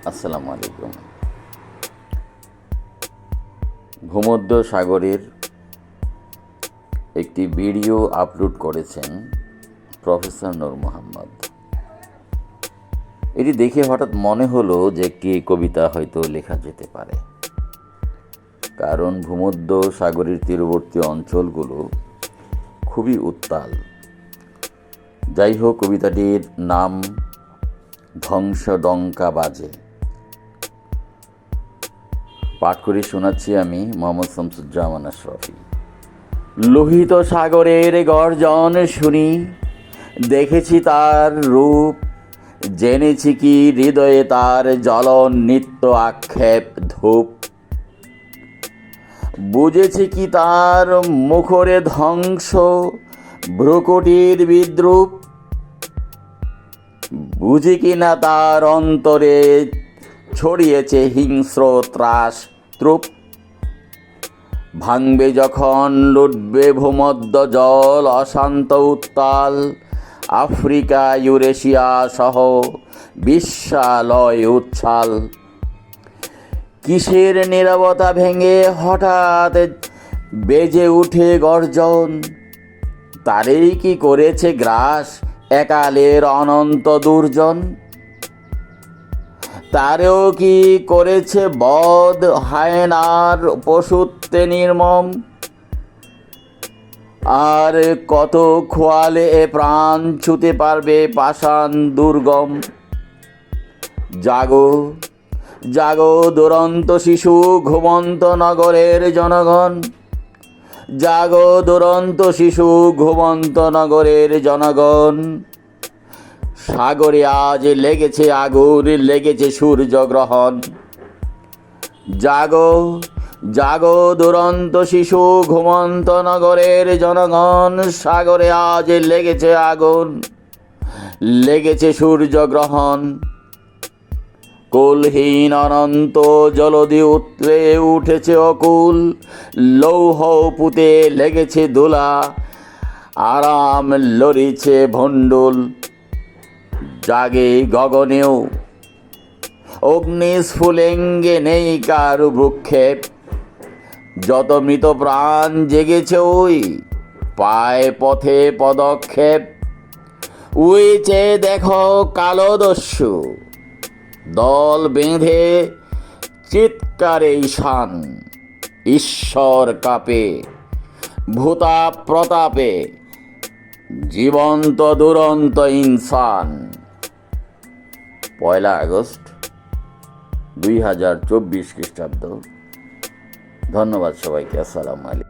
আসসালামু আলাইকুম। ভূমধ্য সাগরের একটি ভিডিও আপলোড করেছেন প্রফেসর নূর মোহাম্মদ। এটি দেখে হঠাৎ মনে হলো যে একটি কবিতা হয়তো লেখা যেতে পারে, কারণ ভূমধ্য সাগরের তীরবর্তী অঞ্চলগুলো খুবই উত্তাল। যাই হোক, কবিতাটির নাম ধ্বংস ডঙ্কা বাজে। পাঠ করে শোনাচ্ছি আমি, মোহাম্মদ শামসুজ্জামান আশরাফি। লোহিত সাগরের গর্জন শুনি, দেখেছি তার রূপ, জেনেছি কি হৃদয়ে তার জ্বলন নিত্য আক্ষেপ ধূপ। বুঝেছি কি তার মুখরে ধ্বংস, ভ্রুকুটির বিদ্রুপ। বুঝি কি না তার অন্তরে ছড়িয়েছে হিংস্র ত্রাস ত্রুপ। ভাঙবে যখন লুটবে ভূমধ্য জল, অশান্ত উত্তাল আফ্রিকা ইউরেশিয়া সহ বিশ্বালয় উচ্ছ্বাল। কিসের নীরবতা ভেঙে হঠাৎ বেজে উঠে গর্জন, তারেই কি করেছে গ্রাস একালের অনন্ত দুর্জন। তারেও কি করেছে বধ হায়নার পশুত্বে নির্মম। আর কত খোয়ালে এ প্রাণ ছুতে পারবে পাষাণ দুর্গম। জাগো জাগো দুরন্ত শিশু ঘুমন্ত নগরের জনগণ। জাগো দুরন্ত শিশু ঘুমন্ত নগরের জনগণ। সাগরে আজ লেগেছে আগুন, লেগেছে সূর্যগ্রহণ। জাগো জাগো দুরন্ত শিশু ঘুমন্ত নগরের জনগণ। সাগরে আজ লেগেছে আগুন, লেগেছে সূর্যগ্রহণ। কুলহীন অনন্ত জলদি উতলে উঠেছে অকুল। লৌহ পুঁতে লেগেছে দোলা, আরাম লড়িছে ভণ্ডুল। জাগে গগনেও অগ্নিস্ফুলিঙ্গে নেই কারু ভ্রুক্ষেপ। যত মৃত প্রাণ জেগেছে ওই পায় পথে পদক্ষেপ। উইচে দেখো কালদস্যু দল বেঁধে চিৎকারে ঈশান। ঈশ্বর কাপে ভূতা প্রতাপে জীবন্ত দুরন্ত ইনসান। 1 আগস্ট 2024 খ্রিস্টাব্দ। ধন্যবাদ সবাইকে। আসসালামু আলাইকুম।